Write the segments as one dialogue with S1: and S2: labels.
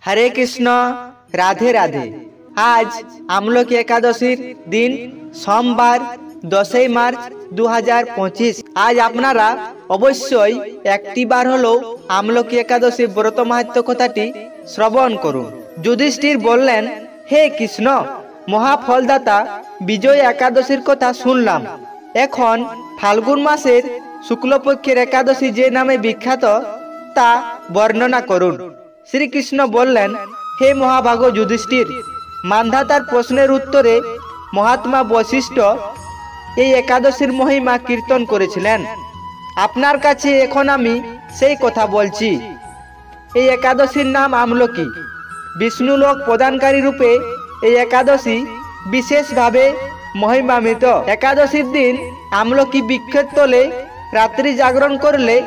S1: हरे कृष्ण राधे राधे। आज আমলকি একাদশীর दिन সোমবার 10 মার্চ 2025। आज আপনারা অবশ্যই একটি বার হলেও আমলকি একাদশী ব্রত মাহাত্ম্য কথাটি শ্রবণ করুন। যুধিষ্ঠির বললেন, হে কৃষ্ণ, মহাফলদাতা বিজয় একাদশীর কথা শুনলাম। এখন ফাল্গুন মাসের শুক্লপক্ষের একাদশী যে নামে বিখ্যাত তা বর্ণনা করুন। শ্রীকৃষ্ণ বললেন, হে মহাভাগ যুধিষ্ঠির, মান্ধাতার প্রশ্নের উত্তরে মহাত্মা বশিষ্ঠ এই একাদশীর মহিমা কীর্তন করেছিলেন। আপনার কাছে এখন আমি সেই কথা বলছি। এই একাদশীর নাম আমলকি। বিষ্ণুলোক প্রদানকারী রূপে এই একাদশী বিশেষভাবে মহিমান্বিত। একাদশীর দিন আমলকি বৃক্ষের তলে রাত্রি জাগরণ করলে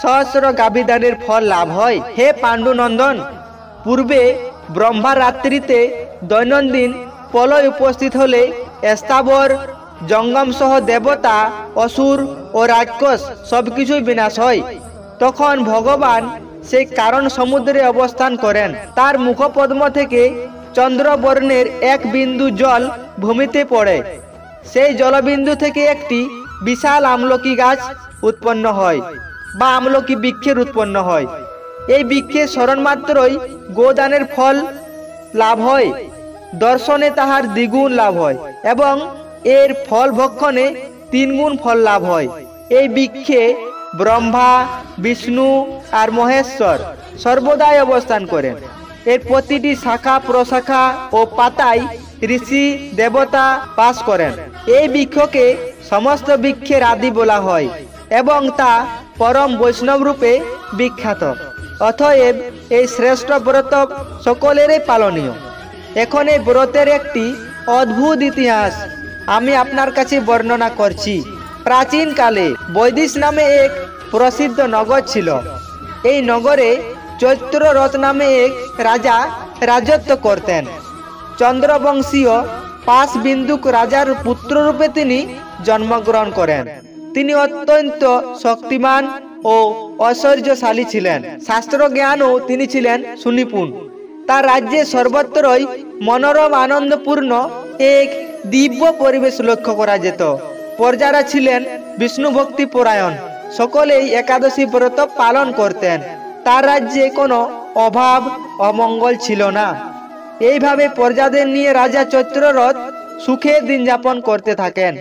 S1: সহস্র গাভীদানের ফল লাভ হয়। হে পাণ্ডুনন্দন, পূর্বে ব্রহ্মা রাত্রিতে দৈনন্দিন প্রলয় উপস্থিত হলে স্থাবর জঙ্গম সহ দেবতা, অসুর ও রাক্ষস সবকিছুই বিনাশ হয়। তখন ভগবান সেই কারণ সমুদ্রে অবস্থান করেন। তার মুখপদ্ম থেকে চন্দ্রবর্ণের এক বিন্দু জল ভূমিতে পড়ে। সেই জলবিন্দু থেকে একটি বিশাল আমলকি গাছ উৎপন্ন হয় বা আমলকি বৃক্ষের উৎপন্ন হয়। এই বৃক্ষের স্মরণ মাত্রই গোদানের ফল লাভ হয়, দর্শনে তাহার দ্বিগুণ লাভ হয় এবং এর ফল ভক্ষণে 3 গুণ ফল লাভ হয়। এই বৃক্ষে ব্রহ্মা, বিষ্ণু আর মহেশ্বর সর্বদাই অবস্থান করেন। এর প্রতিটি শাখা প্রশাখা ও পাতায় ঋষি দেবতা বাস করেন। এই বৃক্ষকে সমস্ত বৃক্ষের আদি বলা হয় এবং তা পরম বৈষ্ণব রূপে বিখ্যাত। অতএব এই শ্রেষ্ঠ ব্রত সকলেরই পালনীয়। এখন এই ব্রতের একটি অদ্ভুত ইতিহাস আমি আপনার কাছে বর্ণনা করছি। প্রাচীনকালে বৈদিশ নামে এক প্রসিদ্ধ নগর ছিল। এই নগরে চৈত্ররথ নামে এক রাজা রাজত্ব করতেন। চন্দ্রবংশীয় পাশবিন্দুক রাজার পুত্ররূপে তিনি জন্মগ্রহণ করেন। তিনি অত্যন্ত শক্তিমান ও ঐশ্বর্যশালী ছিলেন। শাস্ত্র জ্ঞানও তিনি ছিলেন সুনিপুণ। তার রাজ্যে সর্বত্রই মনোরম আনন্দপূর্ণ এক দিব্য পরিবেশ লক্ষ্য করা যেত। প্রজারা ছিলেন বিষ্ণু ভক্তি পরায়ণ, সকলেই একাদশী ব্রত পালন করতেন। তার রাজ্যে কোনো অভাব অমঙ্গল ছিল না। এইভাবে প্রজাদের নিয়ে রাজা চৈত্ররথ সুখে দিন যাপন করতে থাকেন।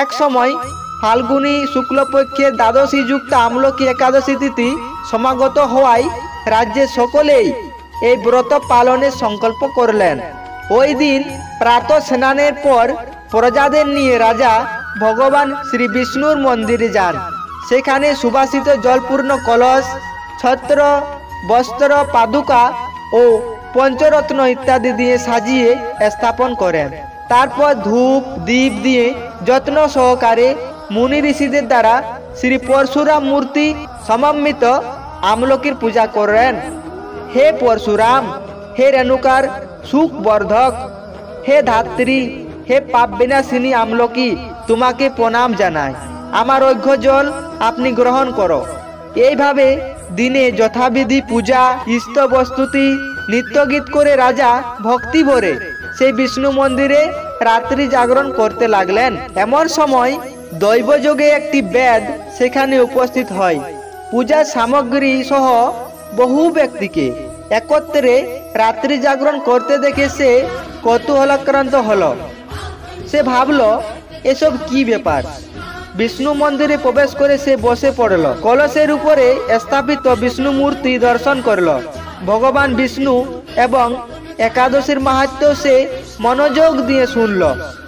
S1: এক সময় ফাল্গুনী শুক্লপক্ষের দ্বাদশী যুক্ত আমলকি একাদশী তিথি সমাগত হওয়ায় রাজ্যের সকলেই এই ব্রত পালনের সংকল্প করলেন। ওই দিন প্রাতঃ স্নানের পর প্রজাদের নিয়ে রাজা ভগবান শ্রী বিষ্ণুর মন্দিরে যান। সেখানে সুবাসিত জলপূর্ণ কলস, ছত্র, বস্ত্র, পাদুকা ও পঞ্চরত্ন ইত্যাদি দিয়ে সাজিয়ে স্থাপন করেন। তারপর ধূপ দীপ দিয়ে যত্ন সহকারে মুনি ঋষিদের দ্বারা শ্রী পরশুরাম মূর্তি সমন্বিত আমলকির পূজা করেন। হে পরশুরাম, হে রেণুকার সুখ বর্ধক, হে ধাত্রী, হে পাপ বিনাশিনী আমলকি, তোমাকে প্রণাম জানাই। আমার অর্ঘ্য জল আপনি গ্রহণ করো। এইভাবে দিনে যথাবিধি পূজা, ইষ্টবস্তুতি, নিত্যগীত করে রাজা ভক্তি ভরে সেই বিষ্ণু মন্দিরে রাত্রি জাগরণ করতে লাগলেন। এমন সময় দৈবযোগে একটি বেদ সেখানে উপস্থিত হয়। পূজার সামগ্রী সহ বহু ব্যক্তিকে একত্রে রাত্রি জাগরণ করতে দেখে সে কৌতূহলাক্রান্ত হলো। সে ভাবল, এসব কি ব্যাপার। বিষ্ণু মন্দিরে প্রবেশ করে সে বসে পড়ল। কলসের উপরে স্থাপিত বিষ্ণু মূর্তি দর্শন করল। ভগবান বিষ্ণু এবং একাদশীর মাহাত্ম্য সে মনোযোগ দিয়ে শুনল।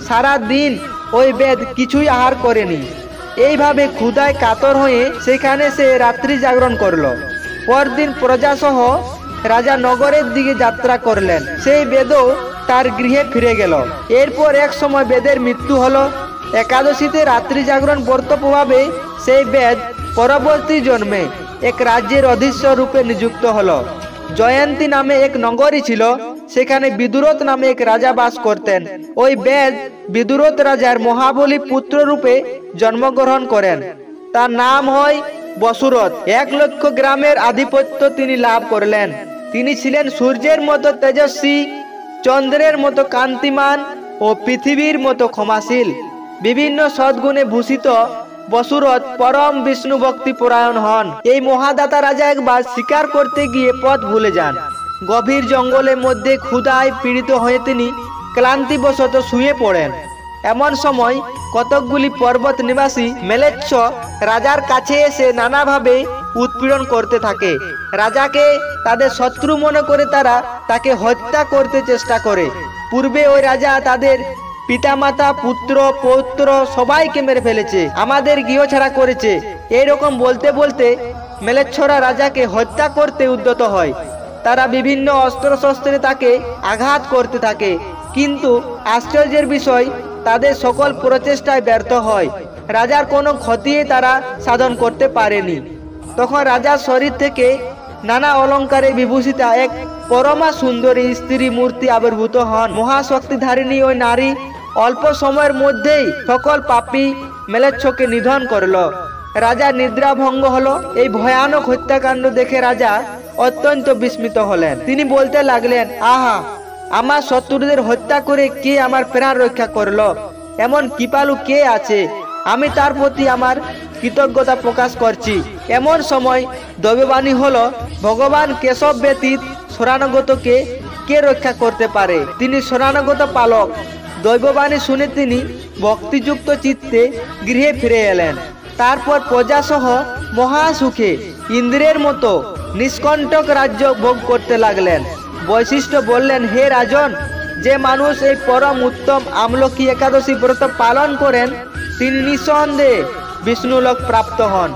S1: সারা দিন ওই বেদ কিছুই আহার করেনি। এইভাবে ক্ষুধায় কাতর হয়ে সেখানে সে রাত্রি জাগরণ করল। পরদিন প্রজাসহ রাজা নগরের দিকে যাত্রা করলেন। সেই বেদও তার গৃহে ফিরে গেল। এরপর এক সময় বেদের মৃত্যু হলো। একাদশীতে রাত্রি জাগরণ ব্রত প্রভাবে সেই বেদ পরবর্তী জন্মে এক রাজ্যের অধীশ্বর রূপে নিযুক্ত হলো। জয়ন্তী নামে এক নগরী ছিল। সেখানে বিদুরথ নামে এক রাজা বাস করতেন। ওই বেদ বিদুরথ রাজার মহাবলী পুত্র রূপে জন্মগ্রহণ করেন। তার নাম হয় বসুরথ। 1 লক্ষ গ্রামের আধিপত্য তিনি লাভ করলেন। তিনি ছিলেন সূর্যের মতো তেজস্বী, চন্দ্রের মতো কান্তিমান ও পৃথিবীর মতো ক্ষমাশীল। বিভিন্ন সদ্গুণে ভূষিত বসুরথ পরম বিষ্ণু ভক্তি পরায়ণ হন। এই মহাদাতা রাজা একবার শিকার করতে গিয়ে পথ ভুলে যান। গভীর জঙ্গলের মধ্যে ক্ষুধায় পীড়িত হয়ে তিনি ক্লান্তিবশত শুয়ে পড়েন। এমন সময় কতকগুলি পর্বত নিবাসী ম্লেচ্ছ রাজার কাছে এসে নানাভাবে উৎপীড়ন করতে থাকে। রাজাকে তাদের শত্রু মনে করে তারা তাকে হত্যা করতে চেষ্টা করে। পূর্বে ওই রাজা তাদের পিতামাতা, পুত্র, পৌত্র সবাইকে মেরে ফেলেছে, আমাদের গৃহ ছাড়া করেছে। এইরকম বলতে বলতে ম্লেচ্ছরা রাজাকে হত্যা করতে উদ্যত হয়। তারা বিভিন্ন অস্ত্রশস্ত্রে তাকে আঘাত করতে থাকে, কিন্তু আশ্চর্যের বিষয় তাদের সকল প্রচেষ্টায় ব্যর্থ হয়। রাজার কোনো ক্ষতি তারা সাধন করতে পারেনি। তখন রাজার শরীর থেকে নানা অলঙ্কারে বিভূষিতা এক পরমা সুন্দরী স্ত্রী মূর্তি আবির্ভূত হন। মহাশক্তিধারিণী ওই নারী অল্প সময়ের মধ্যেই সকল পাপী ম্লেচ্ছকে নিধন করল। রাজা নিদ্রাভঙ্গ হলো। এই ভয়ানক হত্যাকাণ্ড দেখে রাজা অত্যন্ত বিস্মিত হলেন। তিনি বলতে লাগলেন, আহা, আমার শত্রুদের হত্যা করে কে আমার প্রাণ রক্ষা করলো? এমন কৃপালু কে আছে? আমি তার প্রতি আমার কৃতজ্ঞতা প্রকাশ করছি। এমন সময় দৈববাণী হলো, ভগবান কেশব ব্যতীত শরণাগতকে কে রক্ষা করতে পারে? তিনি শরণাগত পালক। দৈববাণী শুনে তিনি ভক্তিযুক্ত চিত্তে গৃহে ফিরে এলেন। তারপর প্রজাসহ মহাসুখে ইন্দ্রের মতো নিষ্কণ্টক রাজ্য ভোগ করতে লাগলেন। বৈশিষ্ট্য বললেন, হে রাজন, যে মানুষ এই পরম উত্তম আমলকি একাদশী ব্রত পালন করেন তিনি নিঃসন্দেহে বিষ্ণুলোক প্রাপ্ত হন।